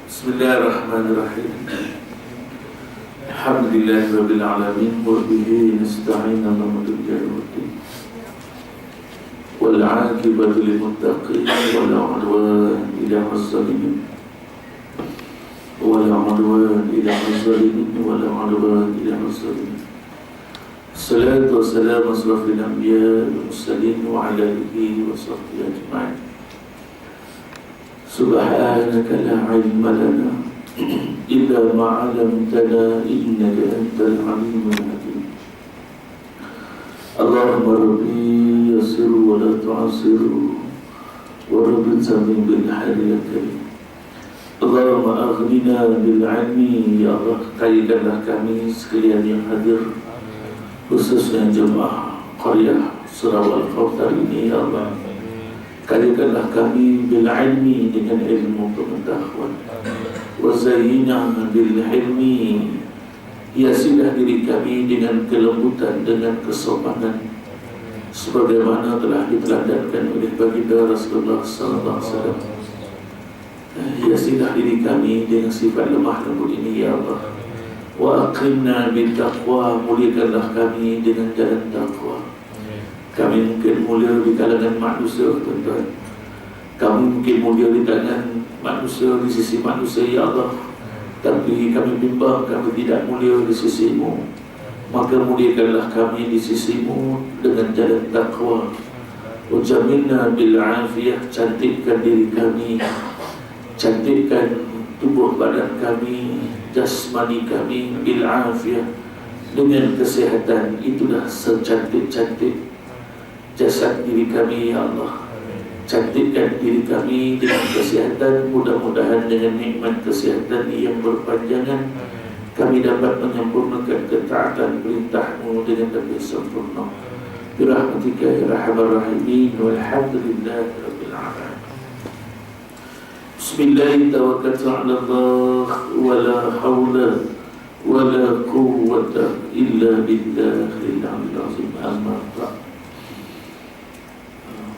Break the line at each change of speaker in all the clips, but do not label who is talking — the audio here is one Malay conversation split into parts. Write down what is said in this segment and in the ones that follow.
Bismillahirrahmanirrahim. Alhamdulillahirabbil alamin wa bihi nasta'in ala umuri din. Wal 'aqibatu lil muttaqin wa la 'udwana illa 'alal zalimin. Wa la 'udwana illa 'alal zalimin wa la 'udwana illa 'alal zalimin. Salatu wassalamu ala asyrafil anbiya'i wal mursalin wa 'ala alihi wa sahbihi ajma'in. Subhanaka la ilma lana illa ma 'allamtana innaka antal alimul hakim. Allahumma rabbi yassir wa la tu'assir wa rabbi zamin bil halil karim. Allahumma aghnina bil 'ilmi, ya Allah, kayakanlah kami sekalian yang hadir, khususnya jemaah qaryah Surau Al-Kautsar ini, ya Allah. Kayakanlah kami bil ilmi, dengan ilmu pengetahuan. Wa zayyinna bil hilmi, hiasilah diri kami dengan kelembutan, dengan kesopanan, sebagaimana telah diteladankan oleh baginda Rasulullah sallallahu alaihi wasallam. Hiasilah diri kami dengan sifat lemah lembut ini, ya Allah. Wa aqimna bil taqwa, muliakanlah kami dengan jalan taqwa. Kami mungkin mulia di kalangan manusia, tuan-tuan. Kami mungkin mulia di kalangan manusia, di sisi manusia, ya Allah. Tapi kami bimbang kami tidak mulia di sisimu. Maka muliakanlah kami di sisimu dengan jalan taqwa. Ujamilna bil afiyah, cantikkan diri kami, cantikkan tubuh badan kami, jasmani kami bil afiyah, dengan kesehatan. Itulah secantik-cantik jasad diri kami, ya Allah. Cantikkan diri kami dengan kesehatan. Mudah-mudahan dengan nikmat kesehatan yang berpanjangan kami dapat menyempurnakan ketaatan perintahmu dengan lebih sempurna. Birahmatika ya arhamar rahimin, walhamdulillahi rabbil alamin. Bismillahirrahmanirrahim. Tawakkaltu 'ala Allah wa la haula wa la quwwata illa billahil 'aliyyil 'azim. Amma ba'd.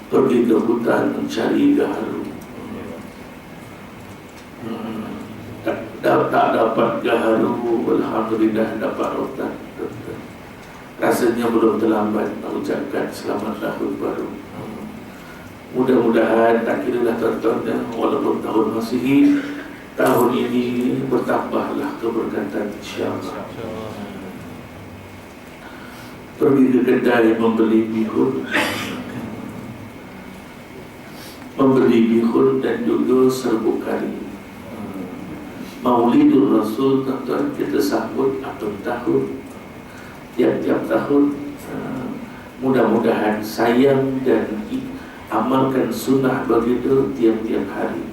Pergi ke hutan mencari gaharu, tak dapat gaharu, alhamdulillah dapat rotan. Rasanya belum terlambat mengucapkan selamat tahun baru. Mudah-mudahan tak kiralah tuan-tuan, walaupun tahun Masihi, tahun ini bertambahlah keberkatan, insyaAllah. Pergi ke kedai membeli bihun, dan juga serbuk kari. Maulidur Rasul, tuan-tuan, kita sambut apel tahun, tiap-tiap tahun. Mudah-mudahan sayang dan amalkan sunnah begitu tiap-tiap hari,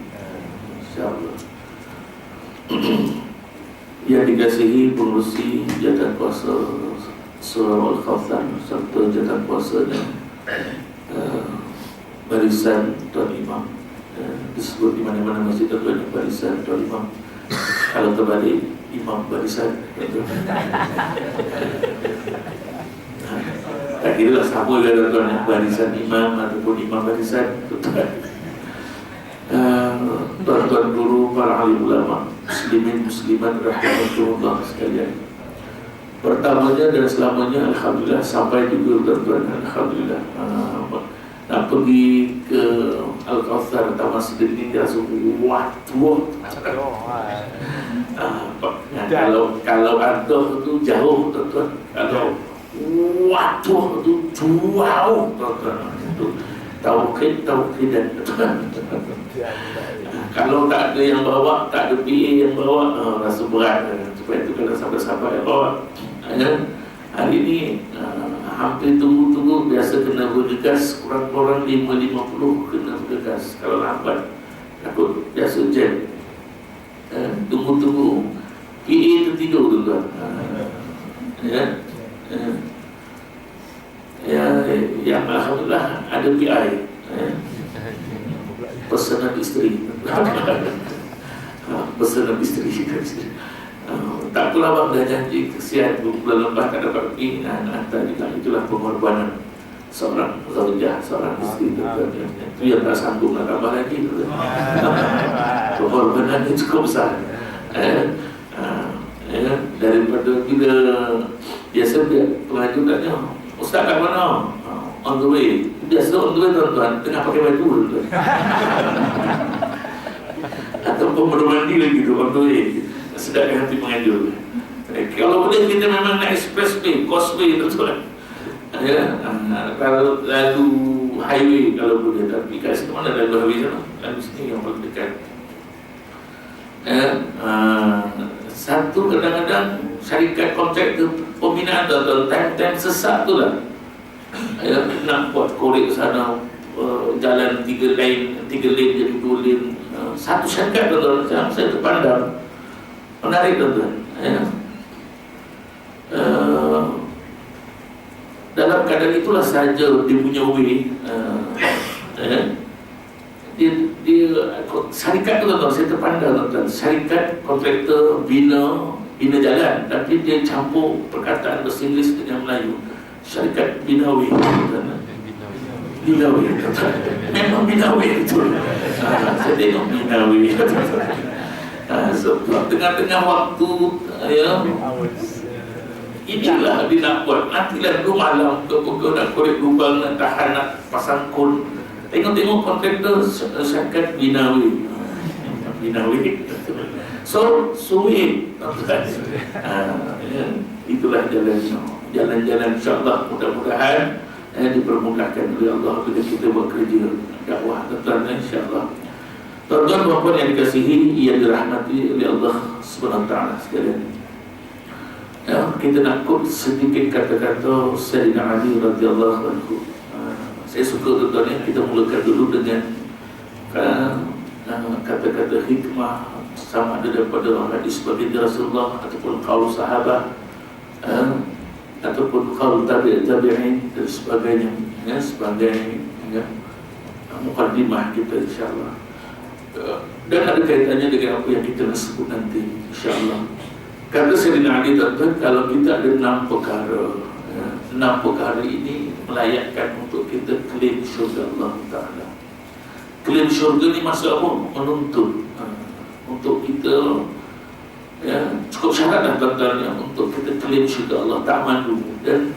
insyaAllah. Yang dikasihi pengurusi jatan kuasa Surau Al-Kautsar serta jatan kuasanya, barisan Tuan Imam, disebut di mana-mana masjid tuan barisan Tuan Imam. Kalau terbalik, Imam barisan. Tak kira lah sama dengan tuan barisan Imam ataupun Imam barisan. Tuan-tuan guru, para alim ulama, muslimin muslimat rahimahullah sekalian. Pertamanya dan selamanya, alhamdulillah, sampai juga tuan-tuan, alhamdulillah. Nak pergi ke Al-Kautsar Taman Sedini rasa waduh. Kalau Ardoh tu jauh, tuan-tuan. Kalau waduh tu jauh, tuan-tuan. Itu tauhid dan kalau tak ada yang bawa, tak ada PA yang bawa, rasa berat. Supaya itu kalau sahabat-sahabat yang bawa. Hari ini hampir tunggu-tunggu, biasa kena bergegas, kurang-kurang 5.50 kena bergegas. Kalau lambat takut biasa jam. Tunggu-tunggu, PA tertidur tuan. Yang alhamdulillah ada PI, pesanan isteri. Pesanan isteri. Tak pula bang dah janji, kesian bulan lepas tak dapat pergi. Hantar juga, itulah pengorbanan seorang zaujah, seorang istri tuan-tuan. Itu yang tak sanggup nak tambah lagi tuan. Pengorbanan itu cukup besar. Daripada bila biasa dia pengajar tanya, Ustaz kat mana? On the way. Biasa on the way tuan-tuan, tengah pakai baju tuan. Ataupun belum mandi lagi tu on the way. Sedangkan hati pengajar. Kalau boleh kita memang naik expressway, causeway tuan-tuan. Kalau lalu highway kalau boleh, tapi kat sini mana lalu highway sana? Lalu sini yang paling dekat. Satu kadang-kadang syarikat kontraktor pembinaan atau time sesak tu lah. Nak buat korek sana, jalan 3 lane jadi 2 lane. Satu syarikat tuan-tuan, macam saya terpandang menarik tuan-tuan. Dalam keadaan itulah saja dia punya way. Dia syarikat tu tuan-tuan, saya terpandang tuan-tuan, syarikat kontraktor bina jalan, tapi dia campur perkataan bahasa Inggeris dengan Melayu. Syarikat bina way tuan-tuan. Bina way tuan-tuan. Memang bina way itu. Saya tengok bina way tuan-tuan. Sebab tengah-tengah waktu inilah dia nak buat. Nantilah dulu malam ke nak korek lubang, nak tahan, nak pasang kon. Tengok kontraktor syarikat Binawi. So sweet. Itulah jalan-jalan insya-Allah, mudah-mudahan dipermudahkan oleh Allah bila kita bekerja dakwah tuan-tuan, insya-Allah. Tuan-tuan dan puan yang dikasihi, ia dirahmati oleh Allah Subhanahu wa taala sekalian. Kita nak kut sedikit kata-kata Sayyidina Ali radhiyallahu anhu. Saya suka tuan-tuan, kita mulakan dulu dengan kata-kata hikmah, sama ada daripada hadis baginda Rasulullah ataupun qaul sahabat, ataupun qaul tabi'in dan sebagainya, sebagai mukaddimah kita insya-Allah. Dan ada kaitannya dengan apa yang kita nak sebut nanti insya-Allah. Kata Sayyidina Ali tuan-tuan, kalau kita ada 6 perkara, 6 perkara ini melayakkan untuk kita klaim syurga Allah Ta'ala. Klaim syurga ni maksud apa? Menuntut untuk kita, cukup syarat dah tuan-tuan, untuk kita klaim syurga Allah, tak malu dan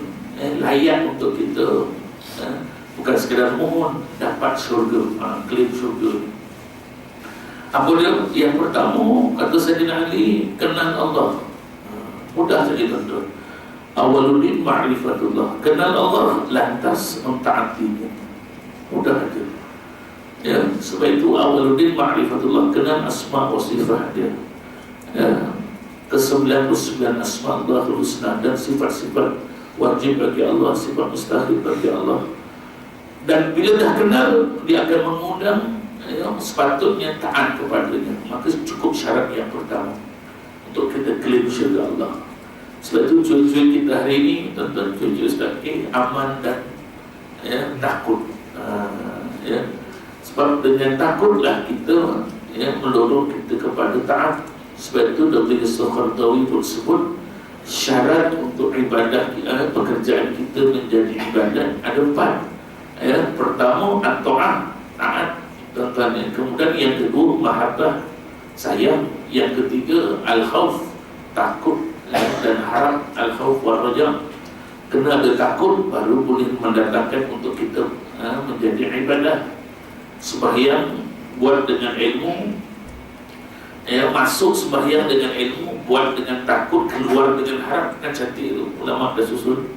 layak untuk kita, bukan sekadar mohon, dapat syurga, klaim syurga. Apa dia? Yang pertama, kata Sayyidina Ali, kenal Allah. Mudah saja tuan-tuan. Awaludin ma'rifatullah, kenal Allah, lantas mentaatinya. Mudah saja. Sebab itu awaludin ma'rifatullah, kenal asma wa sifat dia. Ke-99 asma Allahul Husna dan sifat-sifat wajib bagi Allah, sifat mustahil bagi Allah. Dan bila dah kenal, dia akan mengundang sepatutnya taat kepadanya. Maka cukup syarat yang pertama untuk kita klaim syurga Allah. Sebab itu cuy-cuy kita hari ini, tuan-tuan, cuy-cuy Ustaz aman dan takut. Sebab dengan takutlah kita mendorong kita kepada taat. Sebab itu Dr. Yusuf Qardawi pun sebut syarat untuk ibadah, pekerjaan kita menjadi ibadah ada 4. Pertama at-ta'ah, taat tuan-tuan. Kemudian yang kedua mahabbah, sayang. Yang ketiga al-khauf, takut dan harap. Al-khauf wal raja, kena ada takut baru boleh mendatangkan untuk kita menjadi ibadah. Sembahyang buat dengan ilmu, masuk sembahyang dengan ilmu, buat dengan takut, keluar dengan harap. Kan cantik itu, ulama dah susun.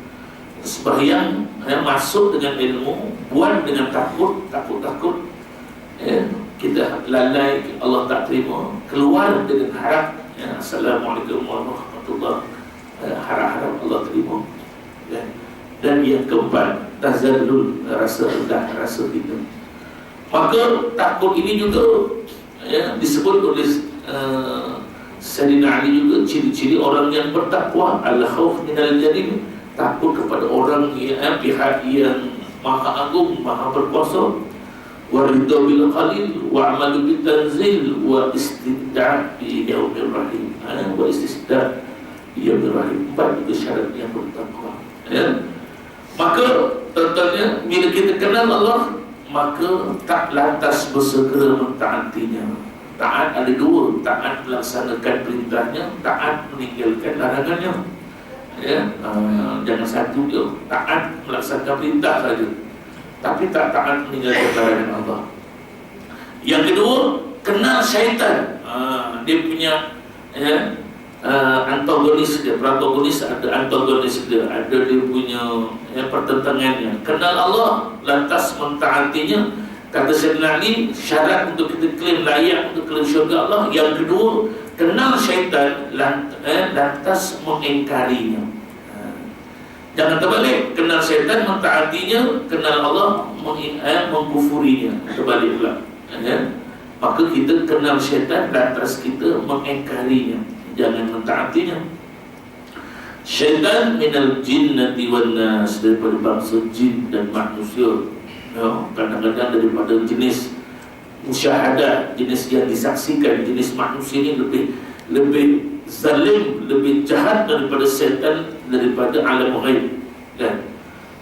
Sembahyang masuk dengan ilmu, buat dengan takut, kita lalai, Allah tak terima, keluar dengan harap, Assalamualaikum warahmatullahi wabarakatuh, harap-harap Allah terima. Dan yang keempat, tazallul, rasa rendah, rasa kita. Maka takut ini juga disebut oleh Sayyidina Ali juga, ciri-ciri orang yang bertakwa, al-khauf minal jalil, takut kepada orang pihak yang maha agung, maha berkuasa. Waridha bil qalil wa amalu bil tanzil wa istidda' bi yaumir rahim. Wa istidda' bi yaumir rahim. 4 itu syarat yang bertakwa. Maka tentunya bila kita kenal Allah, maka tak lantas bersegera mentaatinya. Taat ada dua, taat melaksanakan perintahnya, taat meninggalkan larangannya. Ya, jangan satu dia taat melaksanakan perintah saja, tapi tak taat meninggalkan larangan Allah. Yang kedua, kenal syaitan. Dia punya antagonis dia, protagonis ada, antagonis dia, ada dia punya pertentangannya. Kenal Allah, lantas mentaatinya. Kata Sayyidina Ali, syarat untuk kita klaim layak untuk klaim syurga Allah. Yang kedua, kenal syaitan, lantas mengingkarinya. Jangan terbalik, kenal syaitan mentaatinya, kenal Allah mengkufurinya. Terbalik pula. Maka kita kenal syaitan, lantas kita mengingkarinya, jangan mentaatinya. Syaitan minal jinnati wan nas, daripada bangsa jin dan manusia. Kadang-kadang daripada jenis musyahadah, jenis yang disaksikan, jenis manusia ini lebih zalim, lebih jahat daripada syaitan, daripada alam ghaib. Dan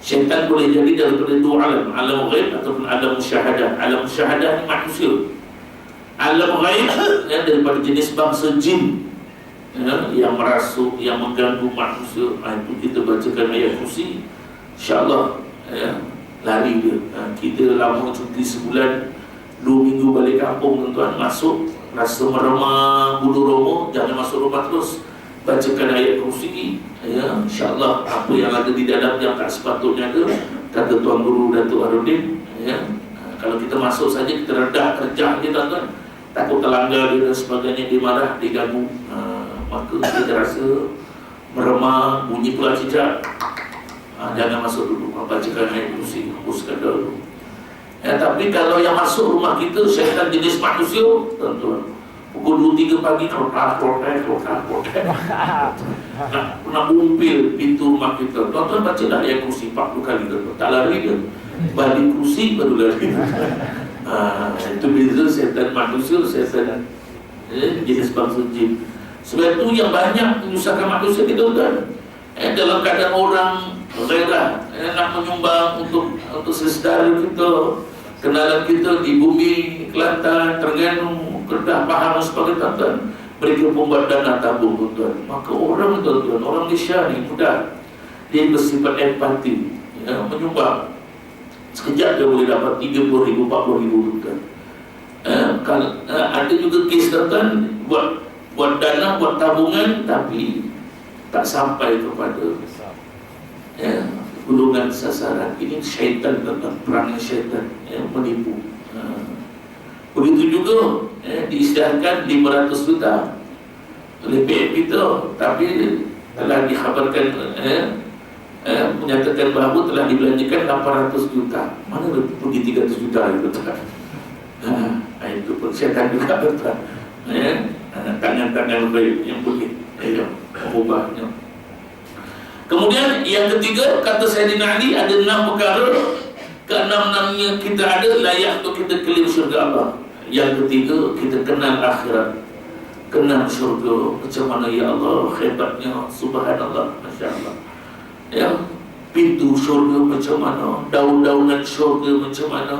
syaitan boleh jadi daripada dua alam ghaib ataupun alam musyahadah. Alam musyahadah ni manusia, alam ghaib daripada jenis bangsa jin yang merasuk, yang mengganggu manusia. Itu kita bacakan ayat kursi, insyaAllah lari dia. Kita lama cuti sebulan, 2 minggu balik kampung, tuan-tuan, masuk rasa meremah bulu roma, jangan masuk rumah terus. Bacakan ayat kursi, insyaAllah apa yang ada di dalam yang tak sepatutnya ada, kata Tuan Guru Datuk Harudin. Kalau kita masuk saja, kita redah kerja je, tuan-tuan, takut terlanggar dia dan sebagainya, dia marah, dia ganggu. Maka kita rasa meremah, bunyi pula cicak, jangan masuk dulu. Bacakan ayat kursi, hapuskan dulu. Tapi kalau yang masuk rumah kita syaitan jenis manusia, tuan-tuan, pukul 2-3 pagi protes nak umpil pintu rumah kita. Tuan-tuan bacalah ayat kursi 40 kali, tuan-tuan. Tak lari dia, balik kursi baru lari. Itu beza syaitan manusia, syaitan jenis bangsa jin. Sebab itu yang banyak menyusahkan manusia kita, tuan. Dalam keadaan orang gairah nak menyumbang untuk saudara kita, kenalan kita di bumi Kelantan, Terengganu, Kedah, Pahang dan sebagainya, tuan-tuan, mereka pun buat dana tabung, tuan-tuan. Maka orang, tuan-tuan, orang Malaysia ni mudah, dia bersifat empati, menyumbang. Sekejap dia boleh dapat 30,000, 40,000, tuan-tuan. Ada juga kes, tuan-tuan, buat dana, buat tabungan, tapi tak sampai kepada golongan sasaran. Ini syaitan, tentang perangai syaitan menipu. Begitu juga diisytiharkan 500 juta oleh PM kita, tapi telah dikhabarkan menyatakan bahawa telah dibelanjakan 800 juta. Mana pergi 300 juta itu, tuan? Itu pun syaitan juga, tuan. Tangan-tangan baik yang boleh mengubahnya. Kemudian yang ketiga, kata Sayyidina Ali, ada 6 perkara, ke-6-6-nya kita ada layak untuk kita klaim syurga Allah. Yang ketiga, kita kenal akhirat, kenal syurga. Macam mana ya Allah hebatnya, subhanallah, Masya Allah. Pintu syurga macam mana, daun-daunan syurga macam mana,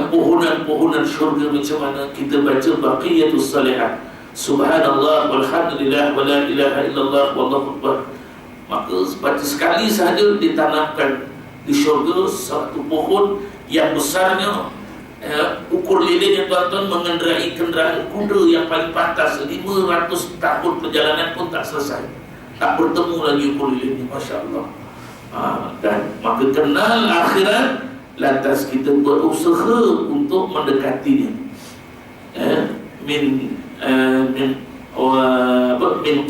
pohonan-pohonan syurga macam mana. Kita baca Baqiyatus Salihat, subhanallah, walhamdulillah, wa la ilaha illallah, wallahu akbar. Maka baca sekali sahaja ditanamkan di syurga satu pohon yang besarnya, ukur lilinnya, tuan-tuan, mengendarai kenderaan kuda yang paling pantas. 500 tahun perjalanan pun tak selesai, tak bertemu lagi ukur lilinnya, Masya Allah. Dan maka kenal akhirat, lantas kita berusaha untuk mendekatinya. Min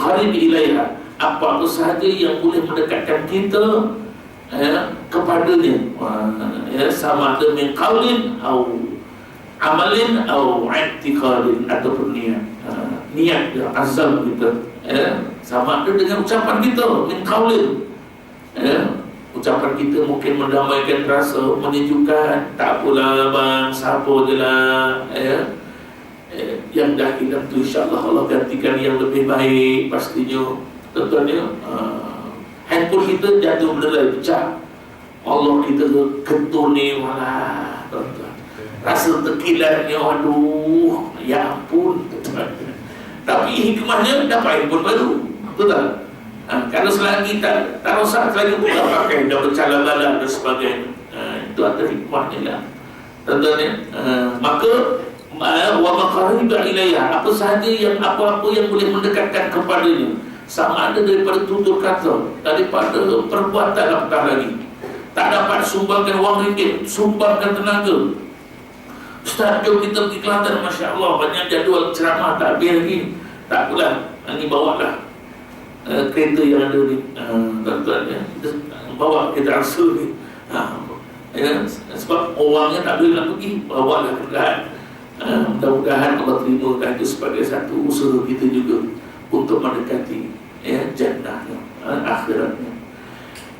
qarib ilaiha, apa-apa sahaja yang boleh mendekatkan kita kepadanya, sama ada min qaulin atau amalin atau i'tiqadin, ataupun niat azam kita, sama ada dengan ucapan kita. Min qaulin, ucapan kita mungkin mendamaikan rasa, menyejukkan, tak apalah bang, siapa je lah, yang dah hilang tu insyaAllah Allah gantikan yang lebih baik pastinya. Tuan-tuan, handphone kita jatuh berderai, pecah, Allah kita ketul ni malah tuan-tuan. Rasa tekilannya, aduh, ya ampun tuan-tuan. Tapi hikmahnya dapat handphone baru, betul tak? Kalau selagi tak rosak, selagi pun tak pakai, dah bercala bala dan sebagainya. Itu ada hikmahnya lah tuan-tuan ya. Maka wa maqariba ilayha, apa sahaja yang apa-apa yang boleh mendekatkan kepadanya, sama ada daripada tutur kata, daripada perbuatan, apatah lagi. Tak dapat sumbangkan wang ringgit, sumbangkan tenaga. Ustaz, jom kita pergi Kelantan, Masya Allah, banyak jadual ceramah tak habis lagi. Tak apalah, ni bawa lah kereta yang ada ni, tuan-tuan ya. Kita bawa kereta Arsul ni, ya, sebab orangnya tak boleh nak pergi, bawa lah kenderaan. Mudah-mudahan Allah terima itu sebagai satu usaha kita juga untuk mendekati ya, jannahnya, akhiratnya.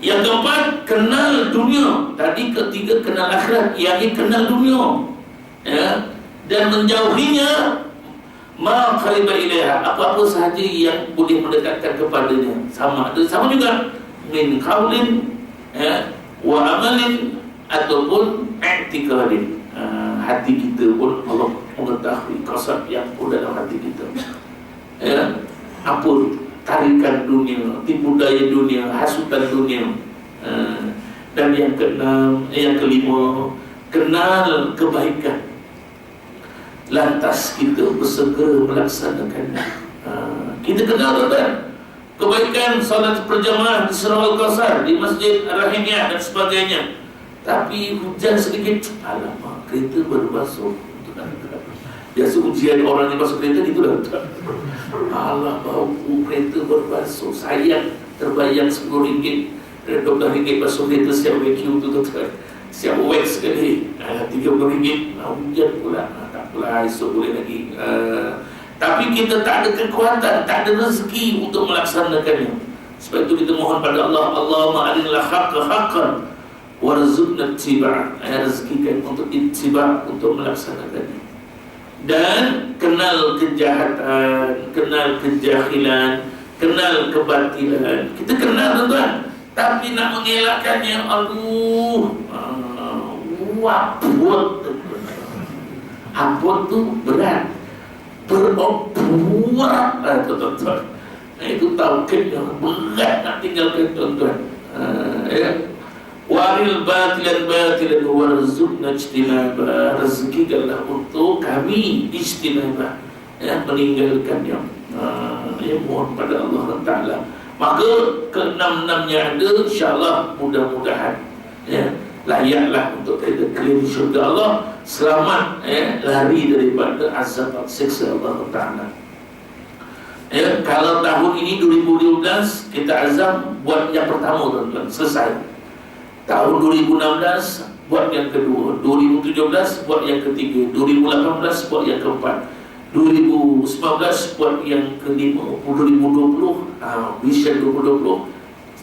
Yang keempat, kenal dunia. Tadi ketiga kenal akhirat, yang ini kenal dunia ya, dan menjauhinya ma qariba ilaiha, apa-apa sahaja yang boleh mendekatkan kepadanya, sama juga min qaulin ya, wa amalin ataupun i'tiqadin. Hati kita pun Allah mengetahui kasat yang pun dalam hati kita ya, apa tarikan dunia, tipu daya dunia, hasutan dunia. Dan yang keenam, yang kelima, kenal kebaikan, lantas kita bersegera melaksanakannya. Kita kenal kan kebaikan salat berjamaah di Surau Al-Kausar, di Masjid Ar-Rahimiyah dan sebagainya. Tapi hujan sedikit, alamak, kereta baru basuh. Biasa ujian orang yang basuh kereta gitu lah. Allah, bau kereta baru basuh, sayang, terbayang RM10, RM12 basuh kereta siap vacuum tu tuan-tuan, siap wax sekali, RM30, hujan pula. Tak pula, esok boleh lagi. Tapi kita tak ada kekuatan, tak ada rezeki untuk melaksanakannya. Sebab itu kita mohon pada Allah, Allahumma arinal haqqa haqqan warzuqna ittiba'ah, rezekikan untuk ittiba', untuk melaksanakannya. Dan kenal kejahatan, kenal kejahilan, kenal kebatilan. Kita kenal tuan-tuan, tapi nak mengelakkannya, aduh, wabut. Abut tu berat, berobuat tuan-tuan. Itu tauhidnya berat nak tinggalkan tuan-tuan. Ya. Waril batilan batilan warzuqna ijtinabah, rezekikanlah untuk kami ijtinabah, ya, meninggalkannya. Ya, mohon pada Allah Ta'ala. Maka keenam-enamnya ada, insyaAllah mudah-mudahan ya, layaklah untuk kita kelima syurga Allah, selamat ya, lari daripada azab siksa Allah Ta'ala. Ya, kalau tahun ini 2012 kita azam buat yang pertama tuan-tuan, selesai. Tahun 2016 buat yang kedua, 2017 buat yang ketiga, 2018 buat yang keempat, 2019 buat yang kelima, 2020 vision 2020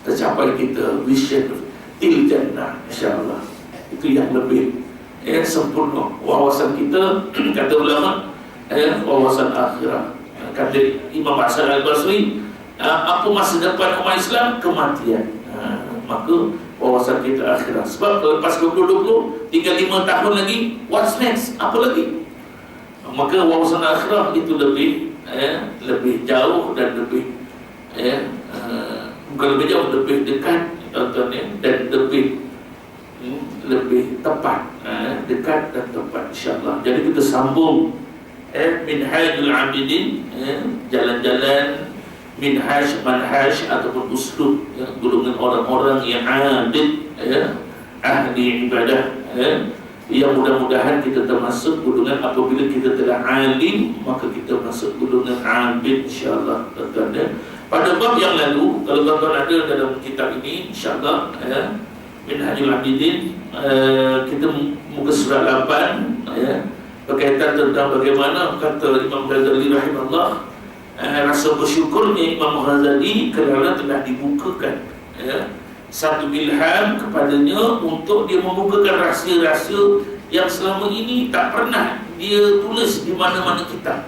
tercapai kita vision til jannah, insyaAllah. Itu yang lebih sempurna wawasan kita. Kata ulama wawasan akhirat. Kata Imam Hasan Al-Basri, apa masa depan umat Islam? Kematian. Maka wawasan kita akhirat. Sebab lepas 2020 tinggal 5 tahun lagi, what's next? Apa lagi? Maka wawasan akhirat itu lebih jauh dan lebih bukan lebih jauh, lebih dekat tuan-tuan ya, dan lebih tepat, dekat dan tepat, insyaAllah. Jadi kita sambung Minhajul Abidin, jalan-jalan minhaj, manhaj ataupun uslub golongan orang-orang yang abid, ahli ibadah, yang mudah-mudahan kita termasuk golongan. Apabila kita telah alim, maka kita masuk golongan abid, insyaAllah tuan-tuan. Pada bab yang lalu, kalau tuan-tuan ada dalam kitab ini, insyaAllah Minhajul Abidin, kita muka surat 8 berkaitan tentang bagaimana kata Imam Ghazali rahimahullah, rasa bersyukurnya Imam Ghazali kerana telah dibukakan satu ilham kepadanya untuk dia membukakan rahsia-rahsia yang selama ini tak pernah dia tulis di mana-mana kitab.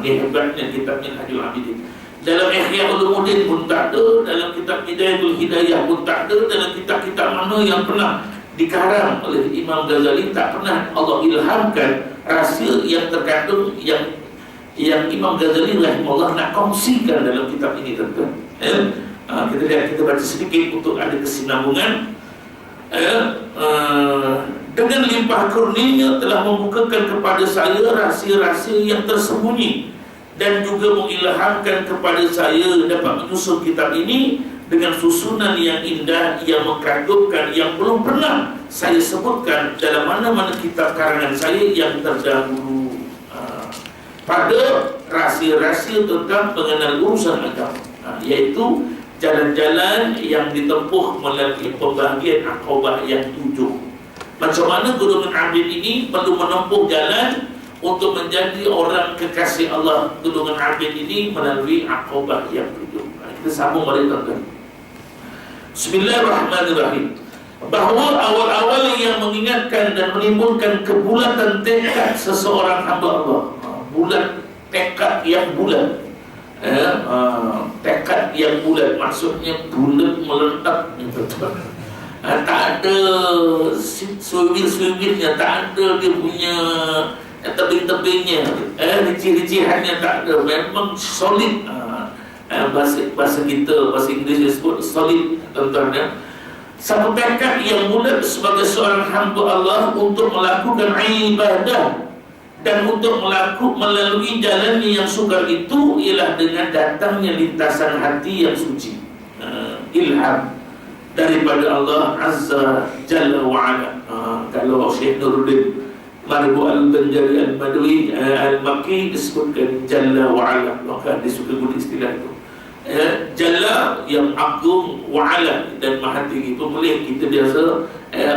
Ini hebatnya kitab Minhajul Abidin. Dalam Ihya Ulumuddin pun tak ada, dalam kitab Hidayatul Hidayah pun tak ada, dalam kitab-kitab mana yang pernah dikarang oleh Imam Ghazali tak pernah Allah ilhamkan rahsia yang terkandung yang Imam Ghazali rahimahullah nak kongsikan dalam kitab ini, tuan-tuan. Kita lihat, kita baca sedikit untuk ada kesinambungan. Dengan limpah kurnianya telah membukakan kepada saya rahsia-rahsia yang tersembunyi, dan juga mengilhamkan kepada saya dapat menyusun kitab ini dengan susunan yang indah, yang mengagumkan, yang belum pernah saya sebutkan dalam mana-mana kitab karangan saya yang terdahulu, pada rahsia-rahsia tentang mengenal urusan agama, yaitu jalan-jalan yang ditempuh melalui pembahagian Aqabah yang 7. Macam mana golongan abid ini perlu menempuh jalan untuk menjadi orang kekasih Allah. Golongan abid ini melalui Aqabah yang 7. Kita sambung balik, tuan-tuan. Bismillahirrahmanirrahim. Bahawa awal-awal yang mengingatkan dan menimbulkan kebulatan tekad seseorang hamba Allah. Bulat, tekad yang bulat. Tekad yang bulat, maksudnya bulat meletak. Tak ada suwir-suwirnya, tak ada dia punya tebing-tebingnya, ricih-ricihannya tak ada. Memang solid. Bahasa kita, bahasa Inggeris disebut solid, tuan-tuan ya. Satu tekad yang bulat sebagai seorang hamba Allah untuk melakukan ibadah dan untuk melalui jalannya yang sukar itu ialah dengan datangnya lintasan hati yang suci, ilham daripada Allah Azza Jalla wa'ala. Kalau Syekh Nuruddin Marbu Al-Banjari Al-Badwi Al-Makki disebutkan Jalla wa'ala, maka dia suka guna istilah itu. Jalla yang agung, wa'ala dan maha tinggi pun boleh. Kita biasa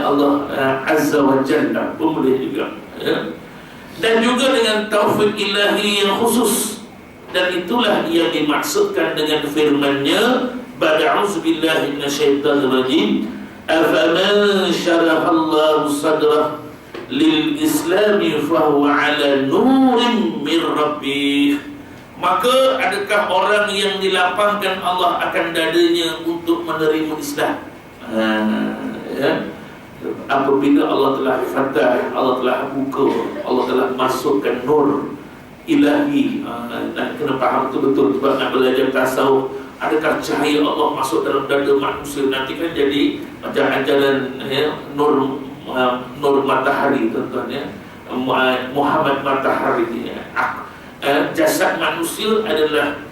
Allah Azza wa Jalla pun boleh juga, dan juga dengan taufik ilahi yang khusus. Dan itulah yang dimaksudkan dengan firman-Nya, Ba'da'udzu billahi minasyaitonir rajim, afaman syarahallahu sadrah lil islami fahuwa ala nurin min rabbih. Maka adakah orang yang dilapangkan Allah akan dadanya untuk menerima Islam? Apabila Allah telah fatah, Allah telah buka, Allah telah masukkan nur ilahi, dan kena faham betul-betul. Sebab nak belajar tasawuf, adakah cahaya Allah masuk dalam dada manusia, nanti kan jadi macam ajaran nur matahari, tuan-tuan ya. Muhammad matahari ya. Jasad manusia adalah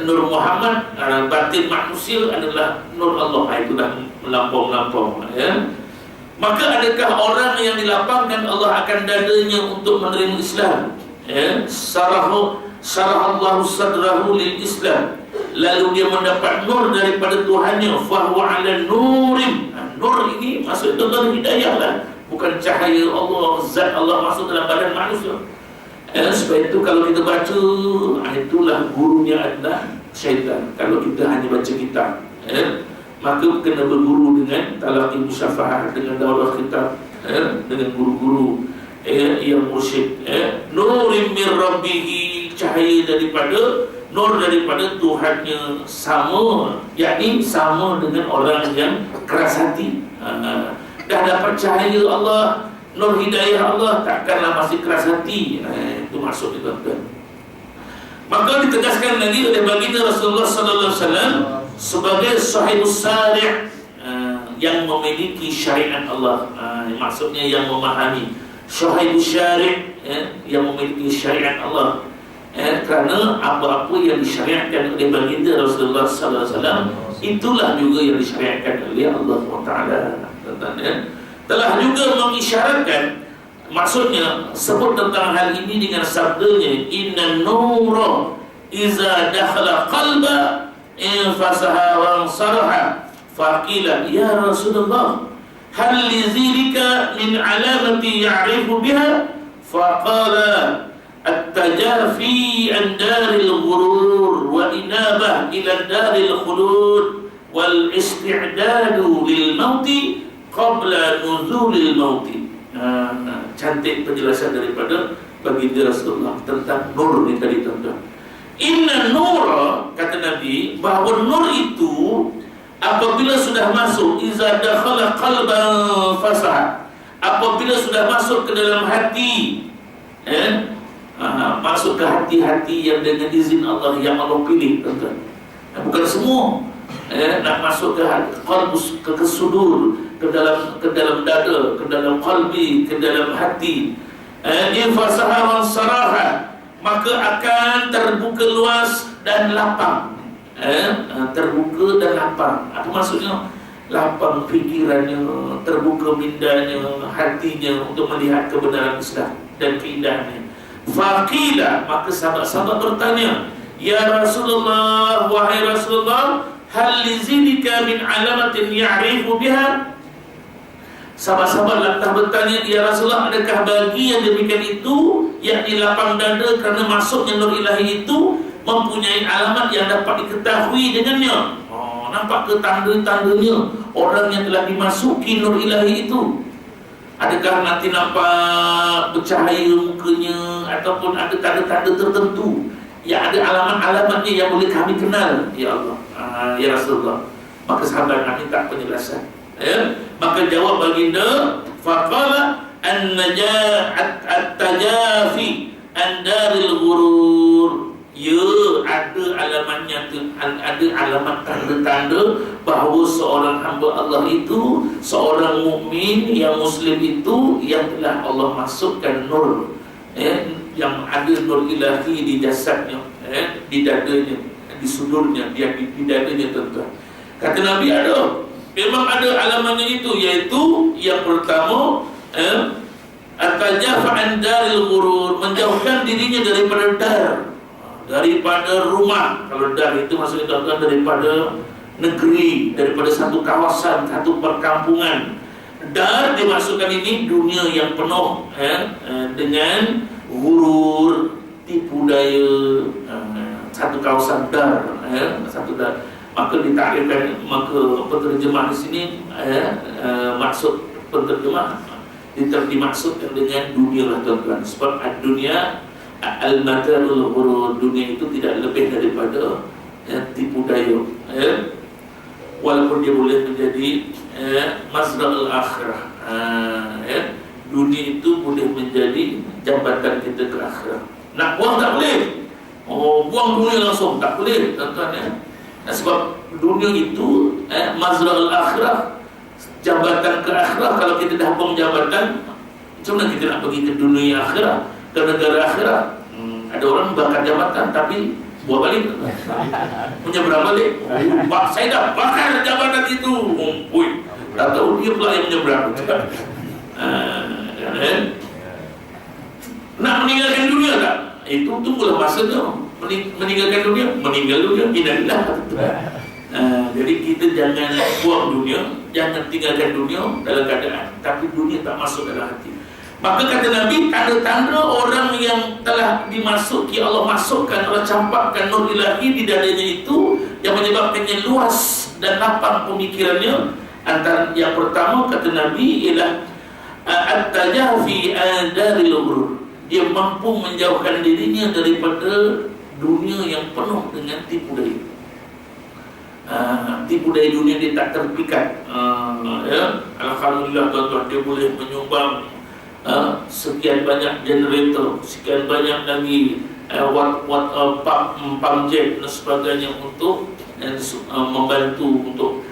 nur Muhammad, batin manusia adalah nur Allah. Itu dah melampau-melampau ya. Maka adakah orang yang dilapangkan Allah akan dadanya untuk menerima Islam? Syarahallahu sadrahu lil Islam, lalu dia mendapat nur daripada Tuhannya, fahuwa ala nurim. Nur ini maksud tuan hidayah lah, bukan cahaya Allah, zat Allah masuk dalam badan manusia. Sebab itu kalau kita baca, itulah gurunya adalah syaitan. Kalau kita hanya baca kitab, maka kena berguru dengan talaqi musyafahah, dengan daurah kitab, dengan guru-guru yang mursyid. Nurim min rabbihi, cahaya daripada, nur daripada Tuhannya, sama, yakni sama dengan orang yang keras hati. Dah dapat cahaya Allah, nur hidayah Allah, takkanlah masih keras hati. Itu maksudnya, tuan-tuan. Maka ditegaskan lagi oleh baginda Rasulullah sallallahu alaihi wasallam sebagai sahibus syari', yang memiliki syariat Allah, maksudnya yang memahami. Sahibus syari', yang memiliki syariat Allah, kerana apa-apa yang disyariatkan oleh baginda Rasulullah sallallahu alaihi wasallam itulah juga yang disyariatkan oleh Allah Taala. Telah juga mengisyaratkan, maksudnya sebut tentang hal ini dengan sabdanya, inna nura iza dakhala qalba fasaha wa saraha. Faqila ya Rasulullah, hal li zilika min alamati ya'rifu biha? Faqala at-tajafi an daril ghurur wa inabah ila daril khulud wal isti'dadu lil mauti qabla nuzulil mauti. Cantik penjelasan daripada baginda Rasulullah tentang nur ni tadi, tuan-tuan. Inna nura, kata Nabi, bahawa nur itu apabila sudah masuk, iza dakhala qalban fasah, apabila sudah masuk ke dalam hati, masuk ke hati-hati yang dengan izin Allah, yang Allah pilih, tuan-tuan. Bukan semua nak masuk ke qalb, ke sudur, ke dalam dada, ke dalam qalbi, ke dalam hati. Infasaha wan saraha, maka akan terbuka luas dan lapang. Terbuka dan lapang. Apa maksudnya? Lapang fikirannya, terbuka mindanya, hatinya untuk melihat kebenaran Islam dan keindahannya. Faqila, maka sahabat-sahabat bertanya, ya Rasulullah, wahai Rasulullah, hal lizidika min alamatin ya'rifu biha? Sahabat-sahabat lantas bertanya, ya Rasulullah, adakah bagi yang demikian itu, yakni lapang dada kerana masuknya nur ilahi itu, mempunyai alamat yang dapat diketahui dengannya? Nampak ke tanda-tandanya orang yang telah dimasuki nur ilahi itu? Adakah nanti nampak bercahaya mukanya, ataupun ada tanda-tanda tertentu yang ada alamat-alamatnya yang boleh kami kenal, ya Allah, ya Rasulullah? Maka sahabat Nabi tak penjelasan. Maka jawab baginda, faqala an-najat at-tajafi an-daril ghurur. Ya, ada alamatnya, ada alamat tanda-tanda bahawa seorang hamba Allah itu, seorang mukmin yang muslim itu, yang telah Allah masukkan nur, yang ada nur ilahi di jasadnya, di dadanya, di sudurnya, di dadanya, tuan-tuan. Kata Nabi, memang ada alamatnya itu, iaitu yang pertama, at-tajafa an daril ghurur, menjauhkan dirinya daripada rumah. Kalau dar itu maksudnya, tuan-tuan, daripada negeri, daripada satu kawasan, satu perkampungan. Dar dimasukkan ini dunia yang penuh dengan ghurur, tipu daya, satu kawasan dar, satu dar. Maka ditakrifkan, maka penterjemah di sini, maksud penterjemah dimaksudkan dengan dunia lah, tuan-tuan. Sebab dunia al-matarul ghurur, dunia itu tidak lebih daripada tipu daya, walaupun dia boleh menjadi mazra'ul akhirah. Dunia itu boleh menjadi jambatan kita ke akhirah. Nak buang tak boleh, buang dunia langsung tak boleh, tuan-tuan. Sebab dunia itu mazra'ul akhirah, jambatan ke akhirah. Kalau kita dah buang jambatan, macam mana kita nak pergi ke dunia akhirah, ke negara akhirat? Ada orang bakar jabatan tapi buat balik, menyeberang balik. Saya dah bakar jabatan itu, tak tahu dia pula yang menyeberang. Nak meninggalkan dunia tak? Itu tunggulah masanya. Meninggalkan dunia, meninggal dunia, innalillah. Jadi kita jangan buang dunia, jangan tinggalkan dunia dalam keadaan tapi dunia tak masuk dalam hati. Maka kata Nabi, tanda-tanda orang yang telah dimasuki, Allah masukkan, Allah campakkan nur ilahi di dadanya itu, yang menyebabkannya luas dan lapang pemikirannya. Antara yang pertama kata Nabi ialah at-tajafi an-daril ghurur. Dia mampu menjauhkan dirinya daripada dunia yang penuh dengan tipu daya. Tipu daya dunia dia tak terpikat. Alhamdulillah, tuan-tuan, dia boleh menyumbang sekian banyak generator, sekian banyak lagi pump-jet dan sebagainya untuk membantu untuk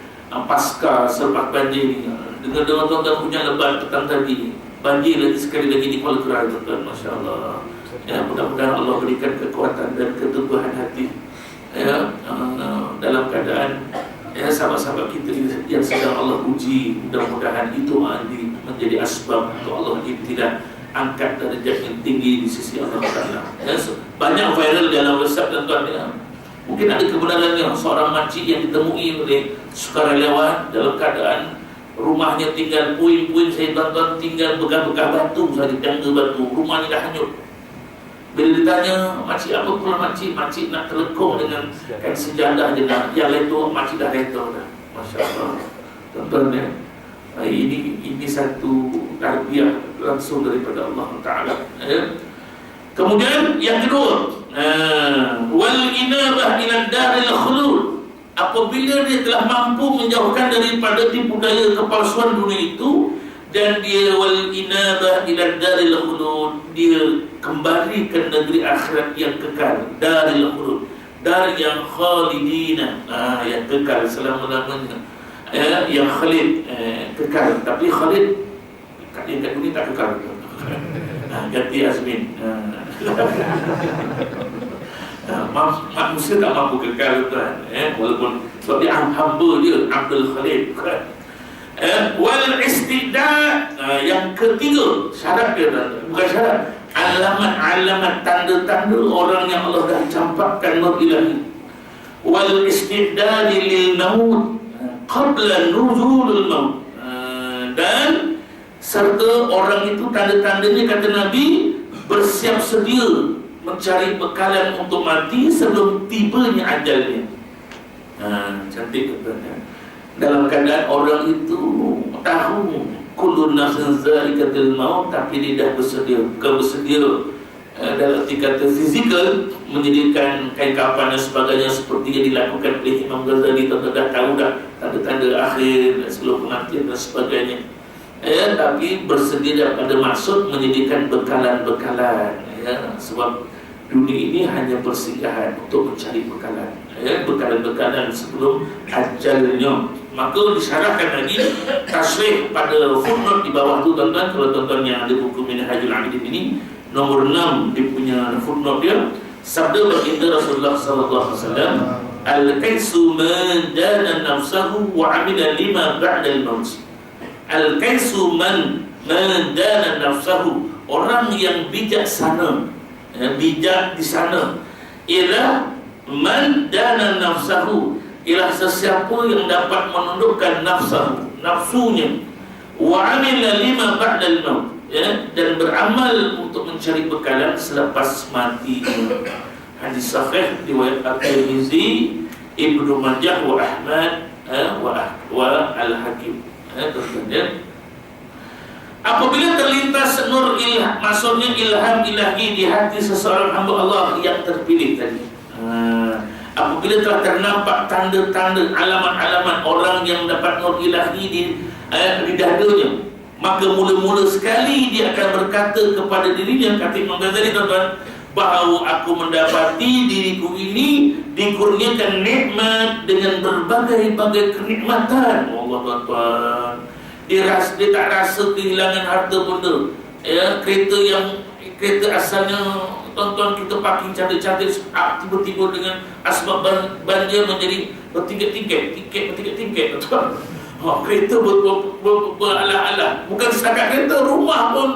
pasca selepas banjir. Dengan tuan-tuan punya lebat petang tadi, banjir lagi sekali lagi di Kuala Kerai, tuan-tuan. Masya Allah. Mudah-mudahan Allah berikan kekuatan dan keteguhan hati dalam keadaan sahabat-sahabat kita yang sedang Allah uji. Mudah-mudahan itu menjadi asbab untuk Allah tidak angkat derajat yang tinggi di sisi Allah Taala. Banyak viral dalam WhatsApp, tuan-tuan. Mungkin ada kebenarannya. Seorang makcik yang ditemui oleh sukarelawan dalam keadaan rumahnya tinggal puing-puing, saya tuan-tuan, tinggal bekas-bekas batu saja, tangga batu, rumahnya dah hanyut. Bila ditanya, makcik apa pula makcik? Makcik nak terlekong dengan sejadah je dah. Yang lain tu makcik dah reta dah. Masya Allah. Tuan-tuan, ini satu tarbiyah langsung daripada Allah Ta'ala. Kemudian yang kedua, wal inabah ila daril khulud, apabila dia telah mampu menjauhkan daripada tipu daya kepalsuan dunia itu, dan dia wal inabah ila daril khulud, dia kembali ke negeri akhirat yang kekal, daril khulud, dar yang khalidina, yang kekal selama-lamanya, yang khalid, kekal. Tapi khalid yang kat dunia tak kekal. Ganti Azmin. Manusia tak mampu kekal, tuan. Walaupun sebab dia hamba dia Abdul Khalid. Wal istidad, yang ketiga syarat dia, bukan syarat, alamat-alamat, tanda-tanda orang yang Allah dah campakkan nur ilahi. Wal istidad lil maut qabla nuzulul maut, dan serta orang itu tanda-tandanya, kata Nabi, bersiap sedia mencari bekalan untuk mati sebelum tibanya ajalnya. Cantik katanya. Dalam keadaan orang itu tahu kullu nafsin za'iqatul maut, tapi dia dah bersedia, bukan bersedia dalam arti kata fizikal, menyediakan kain kafan dan sebagainya seperti yang dilakukan oleh Imam Ghazali. Dah tahu dah tanda-tanda akhir sebelum kematian dan sebagainya. Tapi bersedia pada maksud menyediakan bekalan-bekalan, sebab dunia ini hanya persinggahan untuk mencari bekalan, bekalan-bekalan sebelum ajalnya. Maka disyarahkan lagi tasrih pada footnote di bawah tu, tuan-tuan. Kalau tuan-tuan yang ada buku Minhajul Abidin ini, nomor 6 dia punya footnote dia, sabda baginda Rasulullah sallallahu alaihi wasallam, al-kaisu man dana nafsahu wa amila lima ba'da al-maut. Al-kaisu man dana nafsahu, orang yang bijaksana, bijak di sana, ialah man dana nafsahu, ialah sesiapa yang dapat menundukkan nafsunya, wa amila lima ba'dal maut, dan beramal untuk mencari bekalan selepas mati. Hadis sahih riwayat At-Tirmizi, Ibnu Majah wa Ahmad wa Al-Hakim. Apabila terlintas nur ilham, maksudnya ilham ilahi di hati seseorang hamba Allah yang terpilih tadi, apabila telah ternampak tanda-tanda, alamat-alamat orang yang dapat nur ilahi di dadanya, maka mula-mula sekali dia akan berkata kepada dirinya, kata Imam Ghazali, tuan-tuan, bahawa aku mendapati diriku ini dikurniakan nikmat dengan berbagai-bagai kenikmatan. Allah, tuan-tuan, dia tak rasa kehilangan harta benda. Kereta asalnya, tuan-tuan, kita parking cantik-cantik, tiba-tiba dengan asbab banjir menjadi bertingkat-tingkat, tuan-tuan. Kereta beralah-alah. Bukan setakat kereta, rumah pun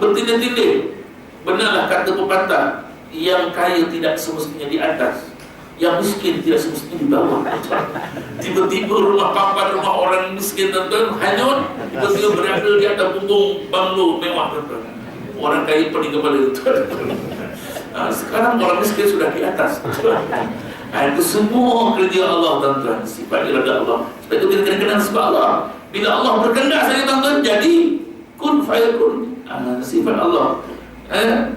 bertindih-tindih. Benarlah kata pepatah, yang kaya tidak semestinya di atas, yang miskin tidak semestinya di bawah. Tiba-tiba rumah papan, rumah orang miskin, tuan-tuan, hanyut, tiba-tiba berada di atas punggung banglo mewah, tuan-tuan. Orang kaya pening kepala, tuan-tuan. Sekarang orang miskin sudah di atas, tuan-tuan. Itu semua kerja Allah, tuan-tuan. Sifat irada Allah. Sebab itu kita kena kenal sifat Allah. Bila Allah berkehendak saja, tuan-tuan, jadi kun fayakun. Sifat Allah.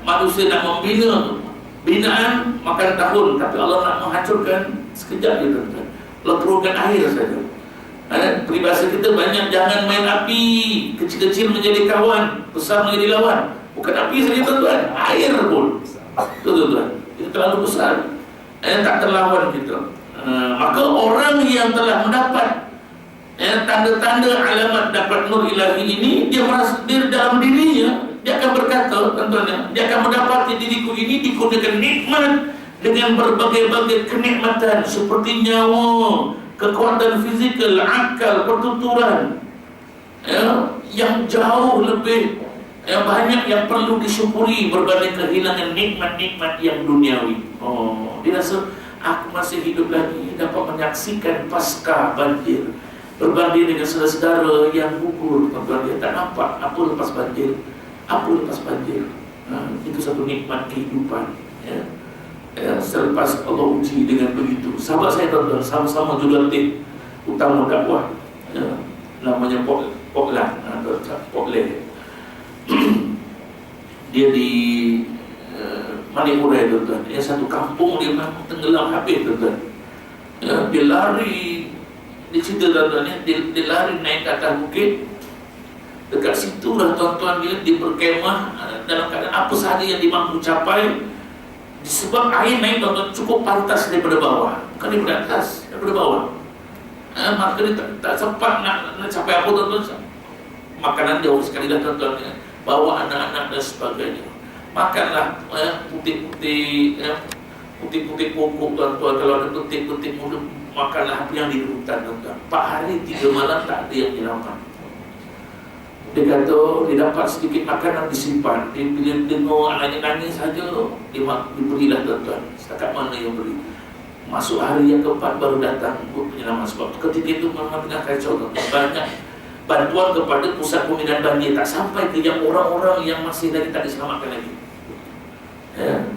Manusia nak membina binaan makan tahun, tapi Allah nak menghancurkan sekejap je, tuan-tuan. Allah turunkan air saja. Peribahasa kita banyak, jangan main api, kecil-kecil menjadi kawan, besar menjadi lawan. Bukan api saja, tuan-tuan, air pun, tuan-tuan, itu terlalu besar, tak terlawan kita. Maka orang yang telah mendapat tanda-tanda alamat dapat nur ilahi ini, dia merasa dia dalam dirinya, dia akan berkata, tuan-tuan, dia akan mendapati diriku ini dikurniakan nikmat dengan berbagai-bagai kenikmatan seperti nyawa, kekuatan fizikal, akal, pertuturan, yang jauh lebih banyak yang perlu disyukuri berbanding kehilangan nikmat-nikmat yang duniawi. Dia rasa aku masih hidup lagi, dapat menyaksikan pasca banjir, berbanding dengan saudara-saudara yang gugur, tuan-tuan, dia tak nampak apa lepas banjir. Itu satu nikmat kehidupan, selepas Allah uji dengan begitu. Sahabat saya, tuan-tuan, sama-sama jurulatih utama dakwah, namanya Poklan. Dia di Malik Urai tuan-tuan. Satu kampung dia memang tenggelam habis tuan-tuan. Dia lari, dia cerita tuan-tuan, dia lari naik ke atas bukit. Dekat situ lah tuan-tuan dia berkemah dalam keadaan apa sahaja yang dia mampu capai. Sebab air naik tuan-tuan cukup pantas daripada bawah, bukan daripada atas, daripada bawah. Maka dia tak sempat nak capai apa tuan-tuan. Makanan jauh sekali lah tuan-tuan, bawa anak-anak dan sebagainya. Makanlah putih-putih pokok tuan-tuan. Kalau ada putih-putih muda, makanlah apa yang di hutan tuan-tuan. 4 hari 3 malam tak ada yang dilakukan. Dia kata dia dapat sedikit makanan disimpan. Dia bila dengar anaknya nangis saja, diberilah tuan-tuan. Setakat mana yang beri. Masuk hari yang keempat baru datang penyelamat. Sebab ketika itu memang tengah kacau tuan-tuan. Banyak bantuan kepada pusat pemindahan banjir tak sampai ke yang orang-orang yang masih lagi tak diselamatkan lagi.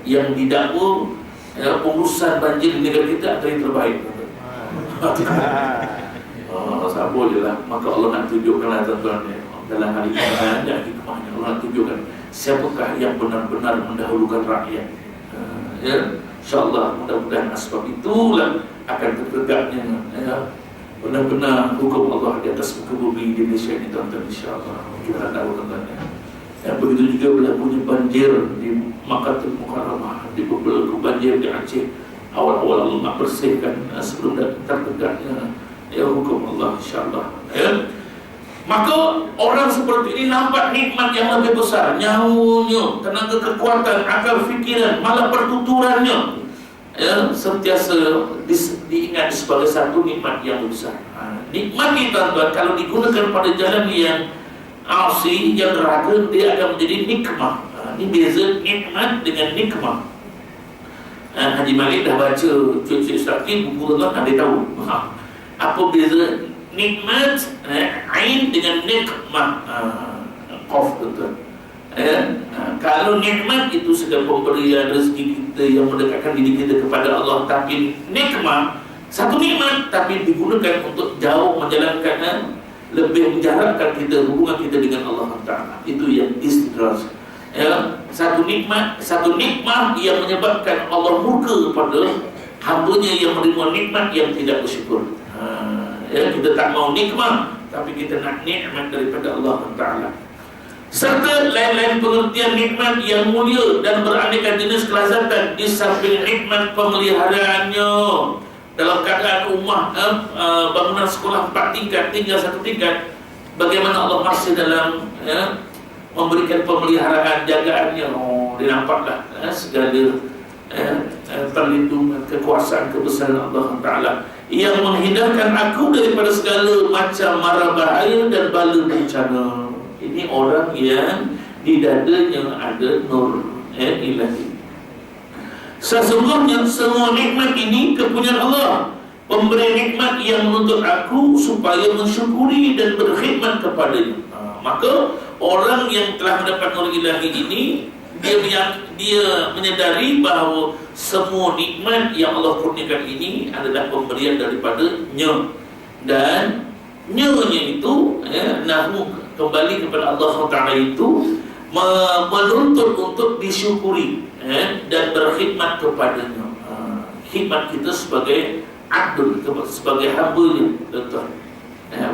Yang didakwa pengurusan banjir di negara kita antara yang terbaik. Siapa je lah. Maka Allah nak tunjukkanlah tuan-tuan dalam hari ini ada hikmahnya. Allah nak tunjukkan siapakah yang benar-benar mendahulukan rakyat. InsyaAllah mudah-mudahan sebab itulah akan tertegaknya benar-benar hukum Allah di atas muka bumi di Indonesia ini tuan-tuan. InsyaAllah kita tahu tuan-tuan. Begitu juga berlakunya banjir di Makkahul Mukarramah, di beberapa banjir di Aceh. Awal-awal Allah nak bersihkan sebelum tertegaknya hukum Allah insyaAllah. Maka orang seperti ini nampak nikmat yang lebih besar, nyawanya, tenaga kekuatan, akal fikiran, malah pertuturannya sentiasa diingat sebagai satu nikmat yang besar. Nikmat ini tuan-tuan kalau digunakan pada jalan yang asi, yang raga, dia akan menjadi nikmah. Ini beza nikmat dengan nikmah. Haji Malik dah baca cuci Ustaqi, buku tuan-tuan dia tahu apa beza nikmat ain dengan nikmah. Qaf tuan-tuan. Kalau nikmat itu segala pemberian rezeki kita yang mendekatkan diri kita kepada Allah, tapi nikmah satu nikmat tapi digunakan untuk jauh menjalankan lebih menjarakkan kita hubungan kita dengan Allah Taala. Itu yang istidraj. Satu nikmat, satu nikmah yang menyebabkan Allah murka kepada hamba-Nya yang menerima nikmat yang tidak bersyukur. Kita tak mau nikmat, tapi kita nak nikmat daripada Allah Taala. Serta lain-lain pengertian nikmat yang mulia dan beraneka jenis kelazatan di samping nikmat pemeliharaannya. Dalam keadaan rumah bangunan sekolah 4 tingkat tinggal 1 tingkat, bagaimana Allah masih dalam memberikan pemeliharaan jagaannya. Dia nampaklah segala perlindungan kekuasaan kebesaran Allah Taala yang menghindarkan aku daripada segala macam mara bahaya dan bala bencana. Ini orang yang di dadanya ada nur ilahi. Sesungguhnya semua nikmat ini kepunyaan Allah, pemberi nikmat yang menuntut aku supaya mensyukuri dan berkhidmat kepadanya. Maka orang yang telah mendapat nur ilahi ini, dia menyadari bahawa semua nikmat yang Allah kurniakan ini adalah pemberian daripada-Nya, dan nya-nya itu nahu kembali kepada Allah Ta'ala itu menuntut untuk disyukuri dan berkhidmat kepadanya. Khidmat kita sebagai abdul, sebagai hamba-Nya tuan-tuan,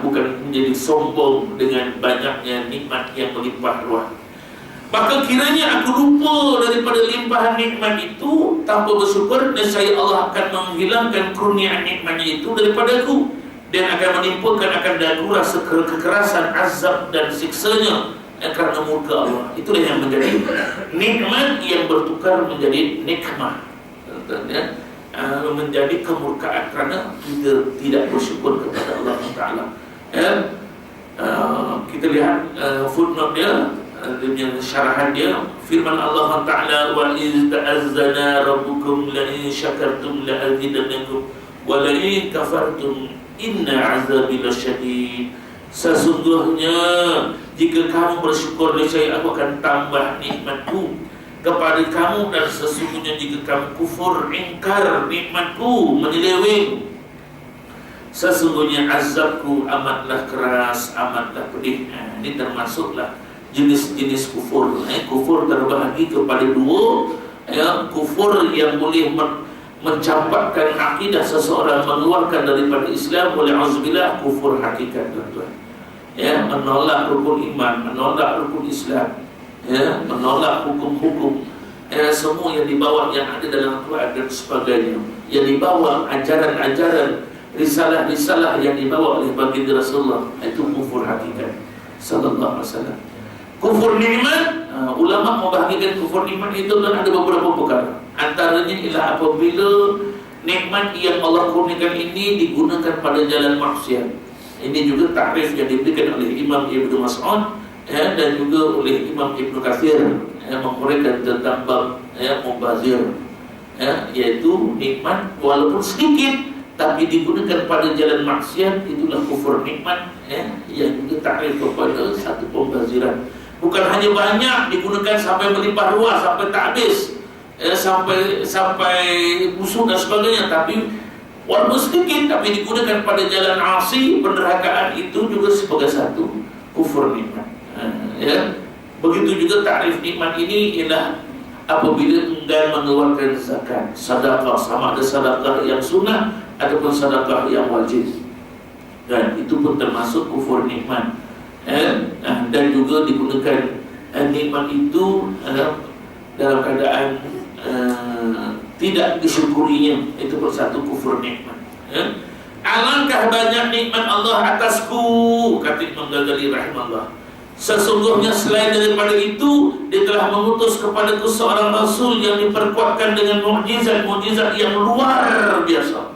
bukan menjadi sombong dengan banyaknya nikmat yang melimpah ruah. Maka kiranya aku lupa daripada limpahan nikmat itu tanpa bersyukur, nescaya Allah akan menghilangkan kurniaan nikmatnya itu daripada aku, dan akan menimpakan akan daku rasa kekerasan, azab dan siksanya kerana murka Allah. Itulah yang menjadi nikmat yang bertukar menjadi nikmah, menjadi kemurkaan kerana kita tidak bersyukur kepada Allah Ta'ala. Kita lihat footnote dia, syarahan dia, firman Allah Ta'ala, wa iz ta'azzana rabbukum la in syakartum la azidannakum wa la in kafartum inna azabi lasyadid. Sesungguhnya jika kamu bersyukur, niscaya aku akan tambah nikmatku kepada kamu, dan sesungguhnya jika kamu kufur, ingkar nikmatku, menyeleweng, sesungguhnya azabku amatlah keras, amatlah pedih. Ini termasuklah jenis-jenis kufur. Kufur terbahagi kepada 2 kufur yang boleh mencampakkan akidah seseorang, mengeluarkan daripada Islam, oleh auzubillah, kufur hakikat, tuan-tuan. Menolak rukun iman, menolak rukun Islam, menolak hukum-hukum, semua yang dibawa, yang ada dalam Quran dan sebagainya, yang dibawa ajaran-ajaran, risalah-risalah yang dibawa oleh baginda Rasulullah, itu kufur hakikat sallallahu alaihi wasallam. Kufur nikmat, ulama membahagikan kufur nikmat itu dan ada beberapa perkara. Antaranya ialah apabila nikmat yang Allah kurniakan ini digunakan pada jalan maksiat. Ini juga takrif yang diberikan oleh Imam Ibnu Mas'ud dan juga oleh Imam Ibnu Katsir menguraikan tentang bab mubazir, yaitu nikmat walaupun sedikit tapi digunakan pada jalan maksiat, itulah kufur nikmat, yang juga takrif kepada satu pembaziran. Bukan hanya banyak digunakan sampai melimpah ruah, sampai tak habis, sampai busuk dan sebagainya, tapi walaupun sedikit tapi digunakan pada jalan asi, penderhakaan, itu juga sebagai satu kufur nikmat. Begitu juga takrif nikmat ini ialah apabila enggan mengeluarkan zakat, sedekah, sama ada sedekah yang sunnah ataupun sedekah yang wajib, dan itu pun termasuk kufur nikmat. Dan juga digunakan nikmat itu dalam keadaan tidak disyukurinya, itu bersatu kufur nikmat. Alangkah banyak nikmat Allah atasku, kata Imam Ghazali rahimahullah. Sesungguhnya selain daripada itu, Dia telah mengutus kepadaku seorang Rasul yang diperkuatkan dengan mukjizat-mukjizat yang luar biasa.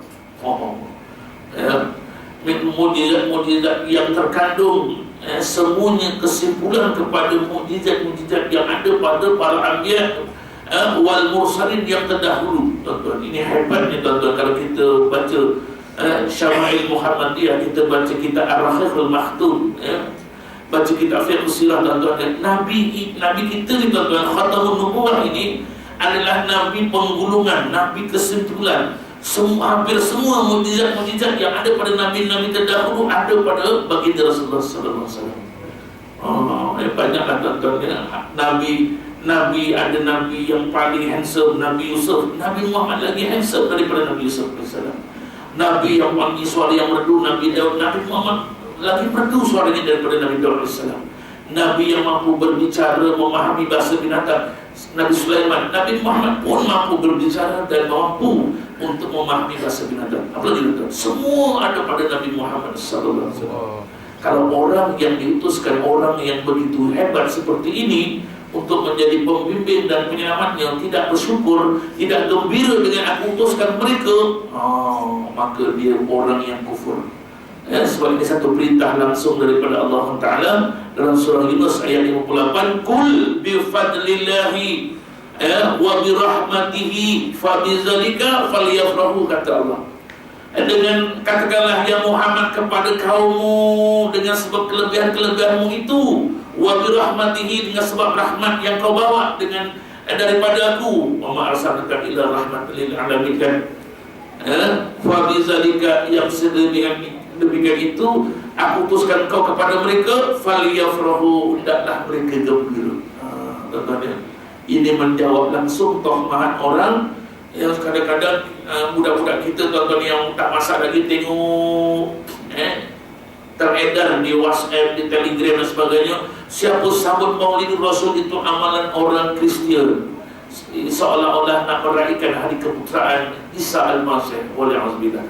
Mukjizat-mukjizat yang terkandung semuanya kesimpulan kepada mukjizat-mukjizat yang ada pada para anbiya wal mursalin yang terdahulu. Tuan-tuan, ini hebatnya tuan-tuan. Kalau kita baca Syama'il Muhammadiyah, kita baca kitab Ar-Rahiqul Maktum, baca kitab Fiqh Sirah, tuan-tuan, Nabi kita ni tuan-tuan, Khatamun Nubuwah ini adalah Nabi penggulungan, Nabi kesimpulan. Hampir semua mukjizat-mukjizat yang ada pada Nabi-Nabi terdahulu ada pada baginda Rasulullah sallallahu alaihi wasallam. Banyaklah tuan-tuan, Nabi ada Nabi yang paling handsome, Nabi Yusuf. Nabi Muhammad lagi handsome daripada Nabi Yusuf AS. Nabi yang wangi suara yang merdu, Nabi Daud. Nabi Muhammad lagi merdu suaranya daripada Nabi Daud AS. Nabi yang mampu berbicara, memahami bahasa binatang, Nabi Sulaiman. Nabi Muhammad pun mampu berbicara dan mampu untuk memahami bahasa binatang. Apalagi itu, semua ada pada Nabi Muhammad sallallahu alaihi wasallam. Kalau orang yang diutuskan, orang yang begitu hebat seperti ini untuk menjadi pembimbing dan penyelamatnya, tidak bersyukur, tidak gembira dengan aku utuskan mereka, maka dia orang yang kufur. Sebab ini satu perintah langsung daripada Allah Ta'ala dalam surah Yunus ayat 58, Kul bifadlillahi wa birahmatihi fabizalika falyafrahu, kata Allah. Dengan katakanlah ya Muhammad kepada kaummu dengan sebab kelebihan-kelebihanmu itu, wa birahmatihi, dengan sebab rahmat yang kau bawa dengan daripada aku, wa ma arsalnaka illa rahmatan lil alamin, fa bizalika, yang demikian itu aku utuskan kau kepada mereka, falyafrahu, hendaklah mereka gembira. Tuan-tuan, ini menjawab langsung tohmahan orang yang kadang-kadang budak-budak kita, tuan-tuan, yang tak masak lagi tengok teredar di WhatsApp, di Telegram dan sebagainya, siapa sambut Maulidul Rasul itu amalan orang Kristian, seolah-olah nak meraihkan hari keputraan Isa Al-Masih. Wala'azbillah.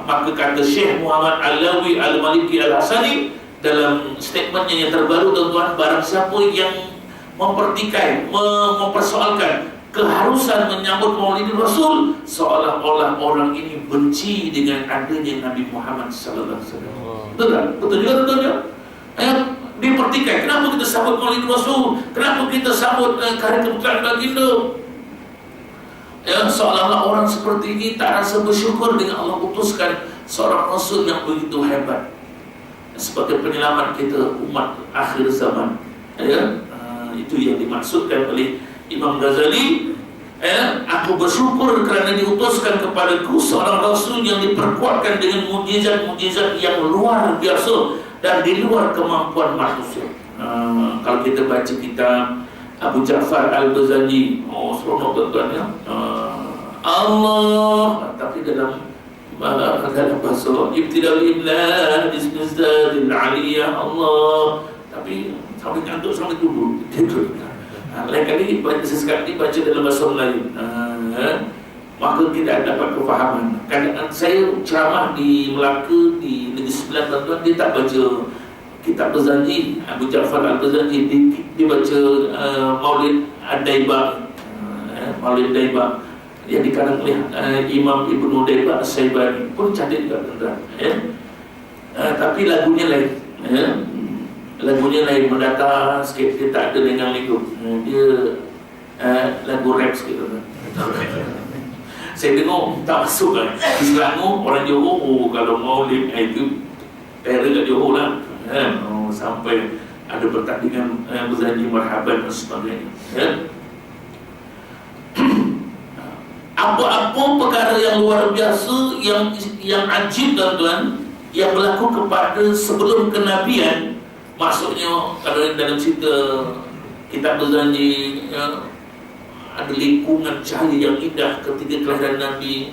Maka kata Syekh Muhammad Alawi Al-Maliki Al-Hasani dalam statementnya yang terbaru, tuan-tuan, barang siapa yang mempersoalkan keharusan menyambut Maulidul Rasul, seolah-olah orang ini benci dengan adanya Nabi Muhammad sallallahu alaihi wasallam. Betul juga, tuan-tuan. Dipertikaikan, kenapa kita sambut Maulidul Rasul? Kenapa kita sambut hari keputraan baginda? Seolah-olah orang seperti ini tak rasa bersyukur dengan Allah utuskan seorang Rasul yang begitu hebat sebagai penyelamat kita umat akhir zaman. Itu yang dimaksudkan oleh Imam Ghazali. Aku bersyukur kerana diutuskan kepadaku seorang Rasul yang diperkuatkan dengan mukjizat-mukjizat yang luar biasa dan di luar kemampuan manusia. Kalau kita baca kitab Abu Ja'far Al-Bazanji. Oh, seronok tuan-tuan ya. Allah, tapi dalam bahasa ibtidal imla bismillahil aliyah Allah, tapi sampai ngantuk sampai duduk tidur. Lain kali sesekali baca dalam bahasa Melayu, maka tidak dapat kefahaman. Kadang saya ceramah di Melaka di Negeri Sembilan, tuan-tuan, dia tak baca kitab Bazanji, Abu Ja'far Al-Bazanji, dia baca Maulid Ad-Daibah, Maulid Daibah yang dikarang oleh Imam Ibnu Daibah As-Saibani, pun cantik juga, tuan-tuan. Tapi lagunya lain, lagunya lain, mendatar sikit, dia tak ada lengang liku, dia lagu rap sikit, tuan-tuan. Saya dengar tak masuk kan. Di Selangor orang Johor, kalau Maulid itu teror kat Johor lah. Sampai ada pertandingan Bazanji marhaban dan sebagainya. Apa-apa perkara yang luar biasa, yang ajib, tuan-tuan, yang berlaku kepada sebelum kenabian. Maksudnya kalau dalam cerita kitab Bazanji, ada lingkungan cahaya yang indah ketika kelahiran Nabi,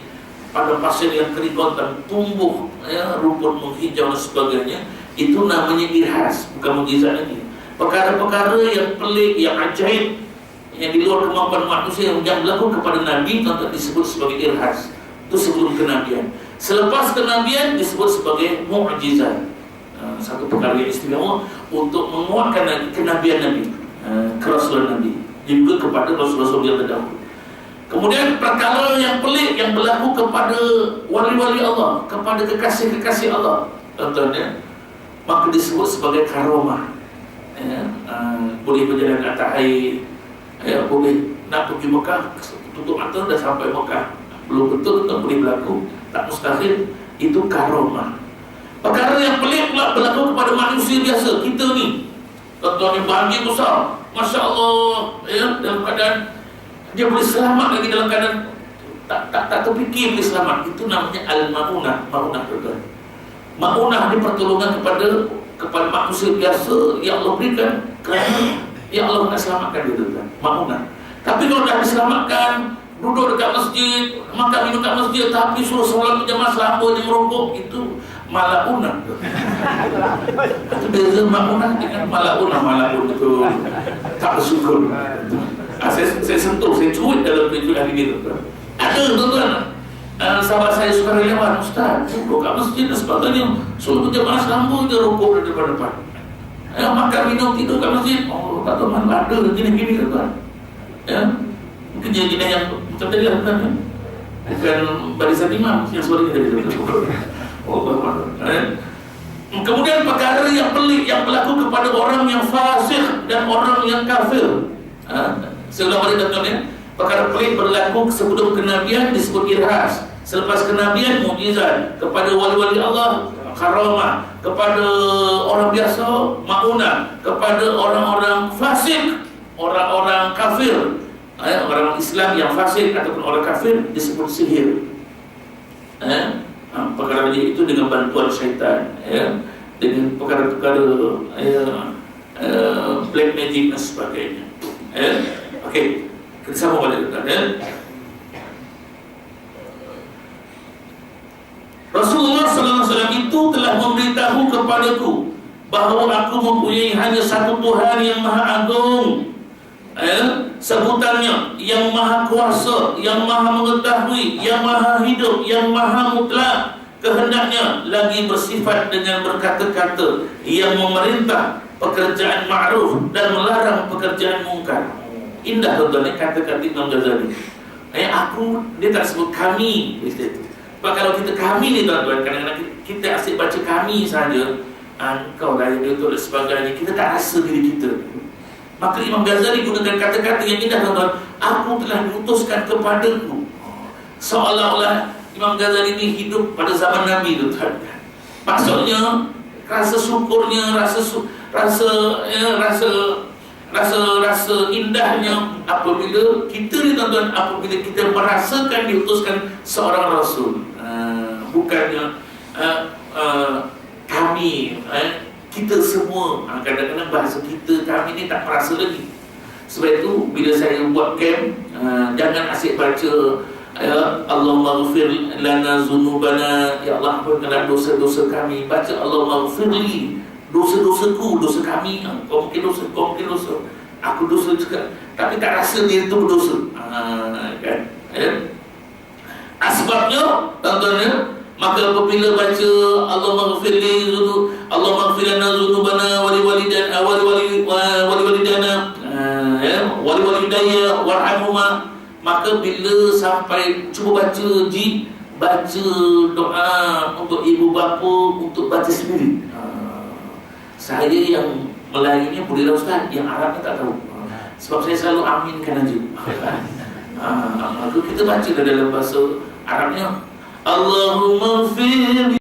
pada pasir yang kerigotan tumbuh, rumput menghijau dan sebagainya. Itu namanya irhas, bukan mukjizat lagi. Perkara-perkara yang pelik, yang ajaib, yang di luar kemampuan manusia yang berlaku kepada Nabi, tentu disebut sebagai irhas. Itu sebelum kenabian. Selepas kenabian disebut sebagai mukjizat. Satu perkara yang istimewa untuk menguatkan lagi kenabian Nabi, kerasulan Nabi, juga kepada rasul-rasul yang terdahulu. Kemudian perkara yang pelik yang berlaku kepada wali-wali Allah, kepada kekasih-kekasih Allah, contohnya, maka disebut sebagai karomah. Boleh berjalan atas air, boleh nak pergi Mekah, tutup mata dah sampai Mekah. Belum betul tak boleh berlaku, tak mustahil, itu karomah. Perkara yang pelik pula berlaku kepada manusia biasa, kita ni, tuan-tuan, yang bahagia besar, Masya Allah, dalam keadaan dia boleh selamat lagi, dalam keadaan tak terfikir boleh selamat. Itu namanya al-ma'unah, ma'unah, tuan-tuan. Ma'unah ni pertolongan kepada manusia biasa yang Allah berikan kerana yang Allah nak selamatkan dia, tuan-tuan. Ma'unah. Tapi kalau dah diselamatkan, duduk dekat masjid, makan minum kat masjid, tapi suruh solat berjamaah selama dia merokok, itu mala'unah. Itu beza ma'unah dengan mala'unah. Mala'unah itu tak bersyukur. Saya sentuh, saya cuit dalam tujuan hari ini, tuan-tuan. Ada, tuan-tuan, sahabat saya suka relawan, Ustaz, duduk kat masjid dan sebagainya, suruh berjamaah selama dia rokok dari depan-depan. Makan minum tidur kat masjid, oh tak tahu mana ada gini-gini, tuan-tuan. Mungkin jenis yang macam tadi lah, bukan? Bukan barisan imam yang suara kita tuan-tuan. Kemudian perkara yang pelik yang berlaku kepada orang yang fasik dan orang yang kafir. Saya ulang balik, tuan-tuan, ya. Perkara pelik berlaku sebelum kenabian disebut irhas. Selepas kenabian mukjizat. Kepada wali-wali Allah karamah. Kepada orang biasa ma'unah. Kepada orang-orang fasik, orang-orang kafir, orang Islam yang fasik ataupun orang kafir disebut sihir. Perkara itu dengan bantuan syaitan, dengan perkara-perkara black magic dan sebagainya. Okey, kita sambung balik, tuan-tuan. Rasulullah SAW itu telah memberitahu kepadaku bahawa aku mempunyai hanya satu Tuhan yang Maha Agung, sebutannya yang Maha Kuasa, yang Maha Mengetahui, yang Maha Hidup, yang Maha Mutlak. Kehendaknya lagi bersifat dengan berkata-kata yang memerintah pekerjaan ma'ruf dan melarang pekerjaan mungkar. Indah, tuan-tuan, kata-kata Imam Ghazali. Dia tak sebut kami. Sebab kalau kita kami ni, tuan-tuan, kadang-kadang kita asyik baca kami saja, engkau dah yang itu dan sebagainya, kita tak rasa diri kita. Maka Imam Ghazali gunakan kata-kata yang indah, tuan-tuan. Aku telah diutuskan kepadaku. Seolah-olah Imam Ghazali ini hidup pada zaman Nabi, tuan-tuan. Maksudnya rasa syukurnya, rasa indahnya apabila kita ni, tuan-tuan, apabila kita merasakan diutuskan seorang Rasul. Bukannya kami, kita semua. Kadang-kadang bahasa kita, kami ni tak merasa lagi. Sebab itu bila saya buat camp, jangan asyik baca Allahumma ghfir lana zunubana, ya Allah ampunkanlah dosa-dosa kami. Baca Allahumma ghfirli, dosa-dosaku, dosa kami. Kau mungkin dosa, kau mungkin dosa, aku dosa juga, tapi tak rasa dia itu berdosa. Kan? Sebabnya tuan-tuan, maka apabila baca Allahumma ghfirli Allahumma ghfir lana zunubana wa liwalidayna wa liwalidayya warhamhuma, maka bila sampai cuba baca baca doa untuk ibu bapa, untuk baca sendiri. Saya yang Melayunya boleh lah Ustaz, yang Arabnya tak tahu. Sebab saya selalu aminkan aja. Maka kita baca dalam bahasa Arabnya Allahumma fir